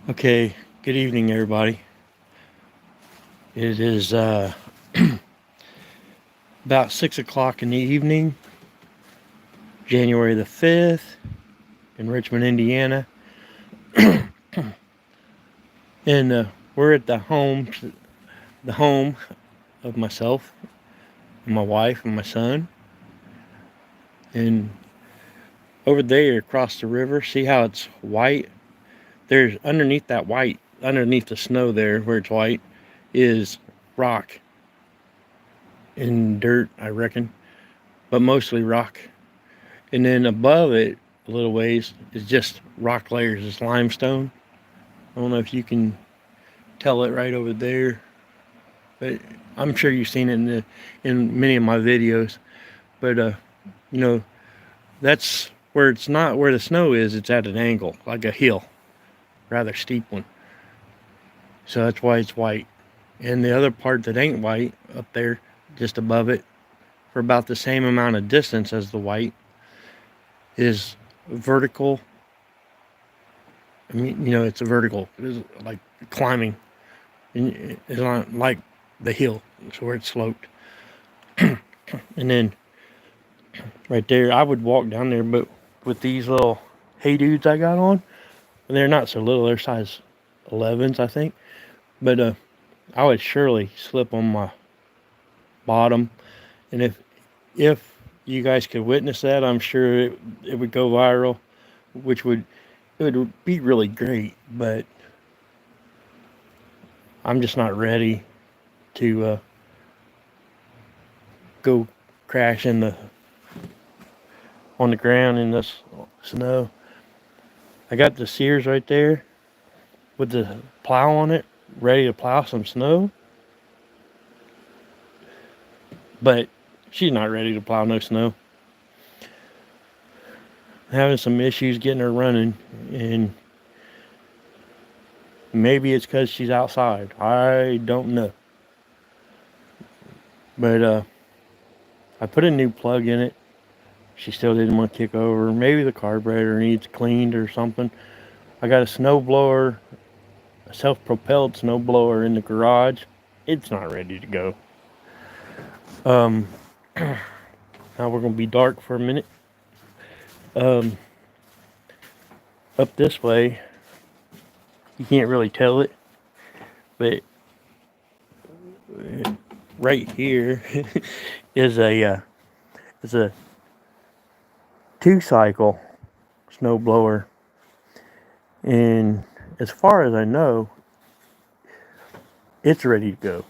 Okay, good evening, everybody. It is about 6 o'clock in the evening, January the 5th, in Richmond, Indiana. And we're at the home of myself, and my wife, and my son. And over there, across the river, see how it's white? There's underneath that white, underneath the snow there, where it's white, is rock and dirt, I reckon, but mostly rock. And then above it, a little ways, is just rock layers. It's limestone. I don't know if you can tell it right over there, but I'm sure you've seen it in many of my videos. But you know, that's where it's not where the snow is. It's at an angle, like a hill, rather steep one. So that's why it's white. And the other part that ain't white up there, just above it, for about the same amount of distance as the white, is vertical. I mean, it's a vertical. It's like climbing. It's not like the hill. It's where it's sloped. And then right there, I would walk down there, but with these little hey dudes I got on, and they're not so little. They're size 11s, I think. But I would surely slip on my bottom. And if you guys could witness that, I'm sure it would go viral, which would be really great. But I'm just not ready to go crash on the ground in this snow. I got the Sears right there with the plow on it, ready to plow some snow. But she's not ready to plow no snow. Having some issues getting her running, and maybe it's because she's outside. I don't know. But I put a new plug in it. She still didn't want to kick over. Maybe the carburetor needs cleaned or something. I got a snow blower, a self-propelled snow blower in the garage. It's not ready to go. Now we're gonna be dark for a minute. Up this way, you can't really tell it, but right here is a 2-cycle snow blower, and as far as I know, it's ready to go.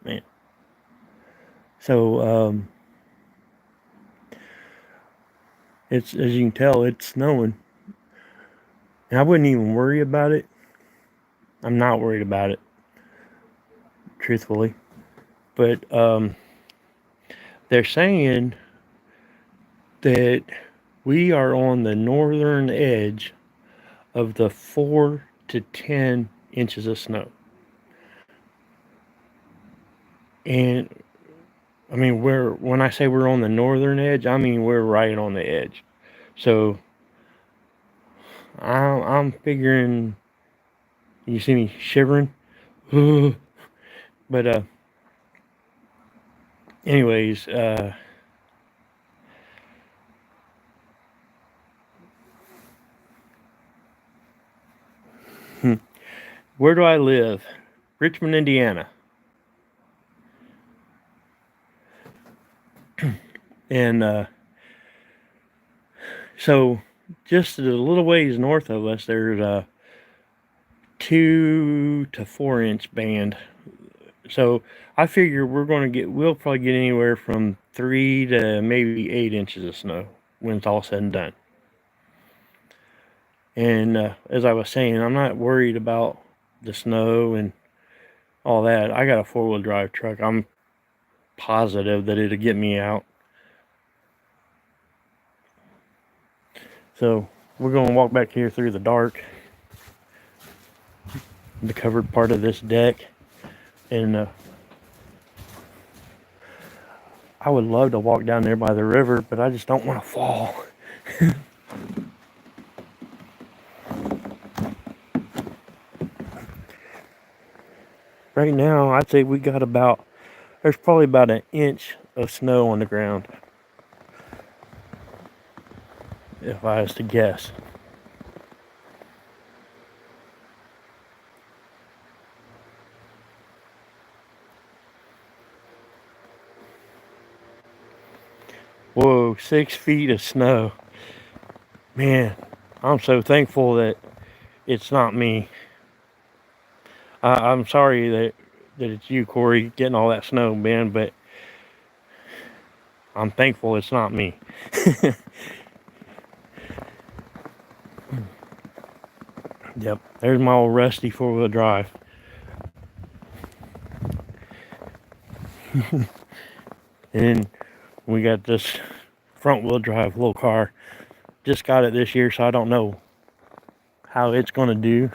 Man, so it's, as you can tell, it's snowing, and I wouldn't even worry about it. I'm not worried about it, truthfully. But they're saying that we are on the northern edge of the 4 to 10 inches of snow. And I mean, when I say we're on the northern edge, I mean we're right on the edge. So I'm figuring, you see me shivering. But anyways, where do I live? Richmond, Indiana. And so just a little ways north of us, there's a 2 to 4 inch band. So I figure we'll probably get anywhere from 3 to maybe 8 inches of snow when it's all said and done. And as I was saying, I'm not worried about the snow and all that. I got a 4-wheel drive truck. I'm positive that it'll get me out. So we're going to walk back here through the dark, the covered part of this deck. And I would love to walk down there by the river, but I just don't want to fall. Right now, I'd say we got about, there's probably about an inch of snow on the ground, if I was to guess. Whoa, 6 feet of snow. Man, I'm so thankful that it's not me. I'm sorry that it's you, Corey, getting all that snow, man, but I'm thankful it's not me. Yep, there's my old rusty four-wheel drive. And then we got this front-wheel drive little car. Just got it this year, so I don't know how it's gonna do.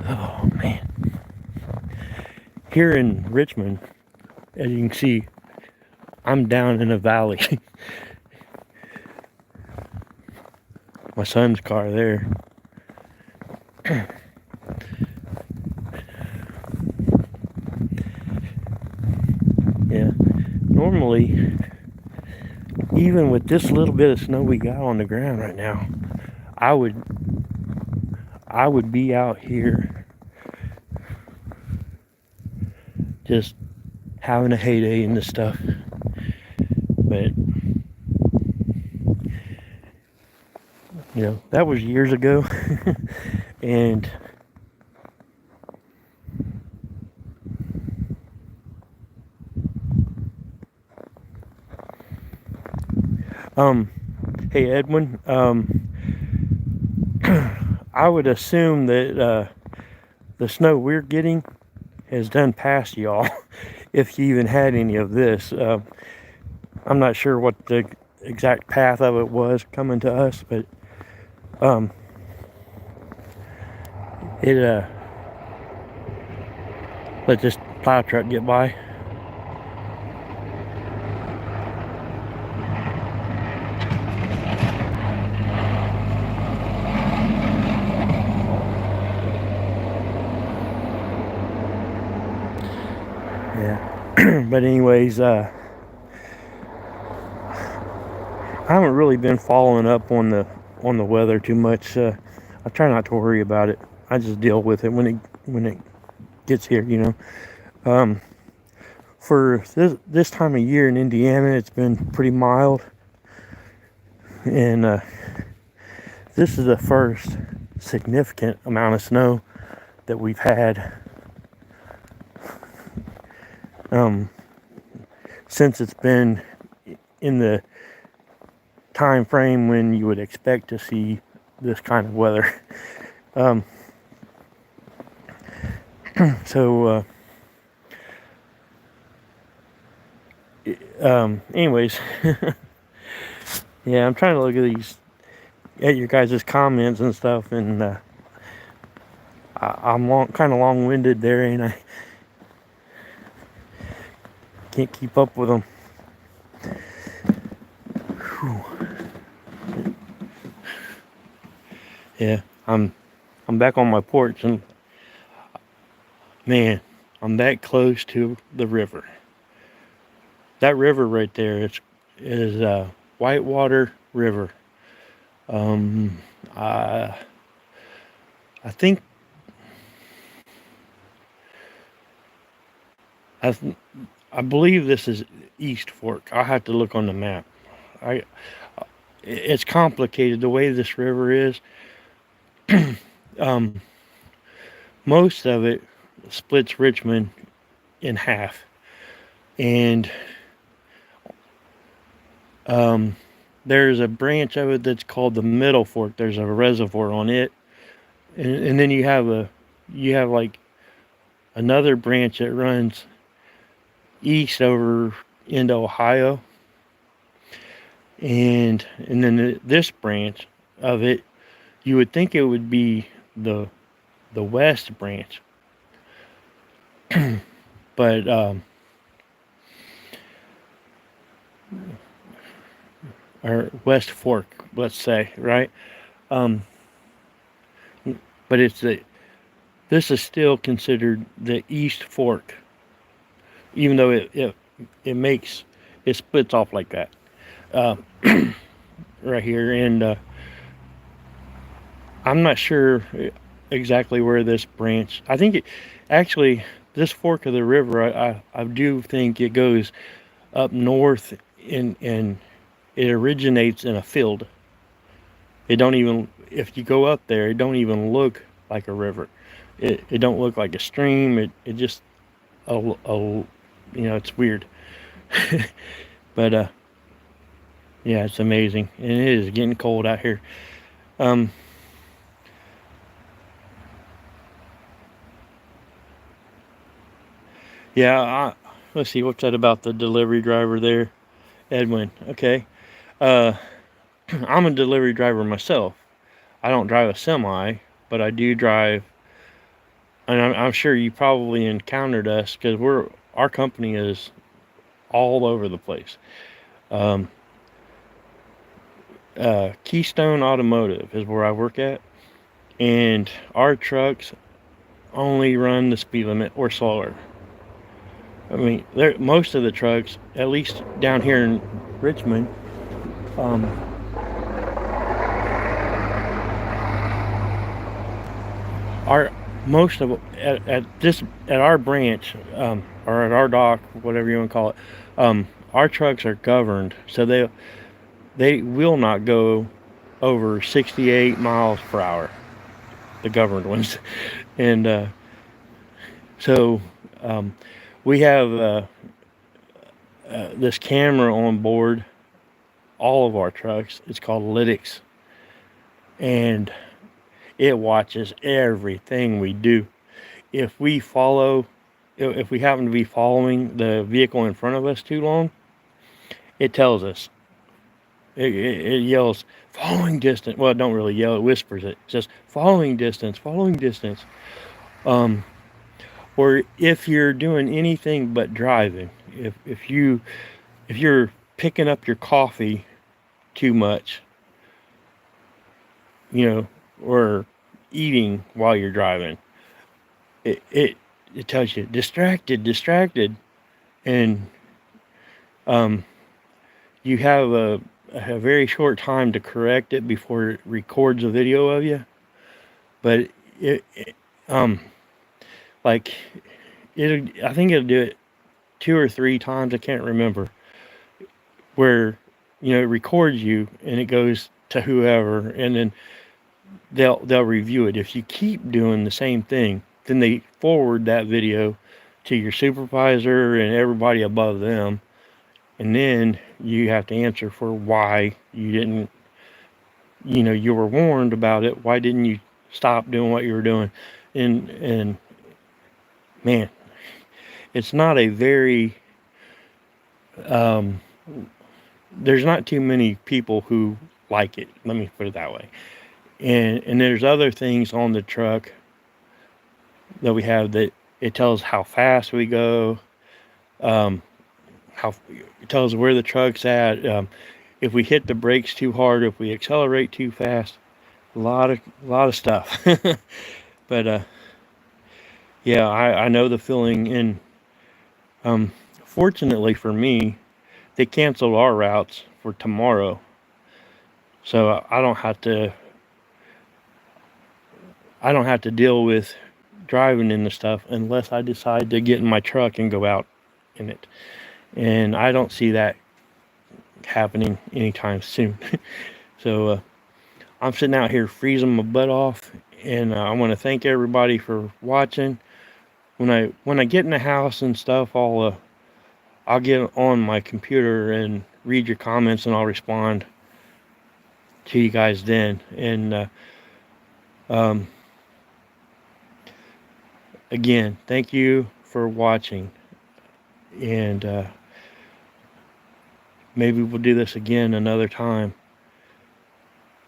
Oh man. Here in Richmond, as you can see, I'm down in a valley. My son's car there. Yeah. Normally, even with this little bit of snow we got on the ground right now, I would be out here just having a heyday in this stuff. But you know, that was years ago. And hey Edwin, I would assume that the snow we're getting has done past y'all, if you even had any of this. I'm not sure what the exact path of it was coming to us, but it let this plow truck get by. Yeah. But anyways, I haven't really been following up on the weather too much. I try not to worry about it. I just deal with it when it gets here, you know. For this time of year in Indiana, it's been pretty mild, and this is the first significant amount of snow that we've had since it's been in the time frame when you would expect to see this kind of weather. So anyways, yeah, I'm trying to look at your guys' comments and stuff, and I'm kind of long-winded there, and I can't keep up with them. Whew. Yeah, I'm back on my porch, and man, I'm that close to the river. That river right there is Whitewater River. I think I believe this is East Fork. I'll have to look on the map. It's complicated the way this river is. Most of it splits Richmond in half, and there's a branch of it that's called the Middle Fork. There's a reservoir on it, and then you have like another branch that runs east over into Ohio, and then this branch of it, you would think it would be the west branch, but or West Fork, let's say, right? Um, but this is still considered the East Fork, even though it splits off like that, uh, right here, and I'm not sure exactly where this branch. I think actually this fork of the river. I do think it goes up north, and it originates in a field. It don't even, if you go up there, it don't even look like a river. It don't look like a stream. It just it's weird. But yeah, it's amazing, and it is getting cold out here. Um, yeah, let's see, what's that about the delivery driver there, Edwin? Okay, uh, I'm a delivery driver myself. I don't drive a semi, but I do drive, and I'm sure you probably encountered us because our company is all over the place. Um, Keystone Automotive is where I work at, and our trucks only run the speed limit or slower. I mean, most of the trucks, at least down here in Richmond, um, our most of at our branch, or at our dock, whatever you want to call it, our trucks are governed, so they will not go over 68 miles per hour, the governed ones. And so we have this camera on board all of our trucks. It's called Lytics, and it watches everything we do. If we happen to be following the vehicle in front of us too long, it tells us. It yells following distance. Well, it don't really yell, it whispers it. It says following distance, following distance. Or if you're doing anything but driving, if you're picking up your coffee too much, or eating while you're driving, it tells you distracted, and you have a very short time to correct it before it records a video of you. But like I think it'll do it 2 or 3 times, I can't remember, where it records you and it goes to whoever, and then they'll review it. If you keep doing the same thing, then they forward that video to your supervisor and everybody above them, and then you have to answer for why you didn't, you were warned about it, why didn't you stop doing what you were doing? And man, it's not a very there's not too many people who like it, let me put it that way. And there's other things on the truck that we have that it tells how fast we go, it tells where the truck's at, if we hit the brakes too hard, if we accelerate too fast, a lot of stuff. But yeah, I know the feeling. And fortunately for me, they canceled our routes for tomorrow, so I don't have to deal with driving in the stuff unless I decide to get in my truck and go out in it. And I don't see that happening anytime soon. So I'm sitting out here freezing my butt off, and I want to thank everybody for watching. When I get in the house and stuff, I'll get on my computer and read your comments, and I'll respond to you guys then. And again, thank you for watching, and maybe we'll do this again another time.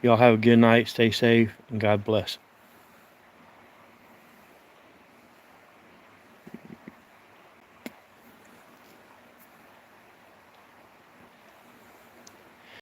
Y'all have a good night, stay safe, and God bless.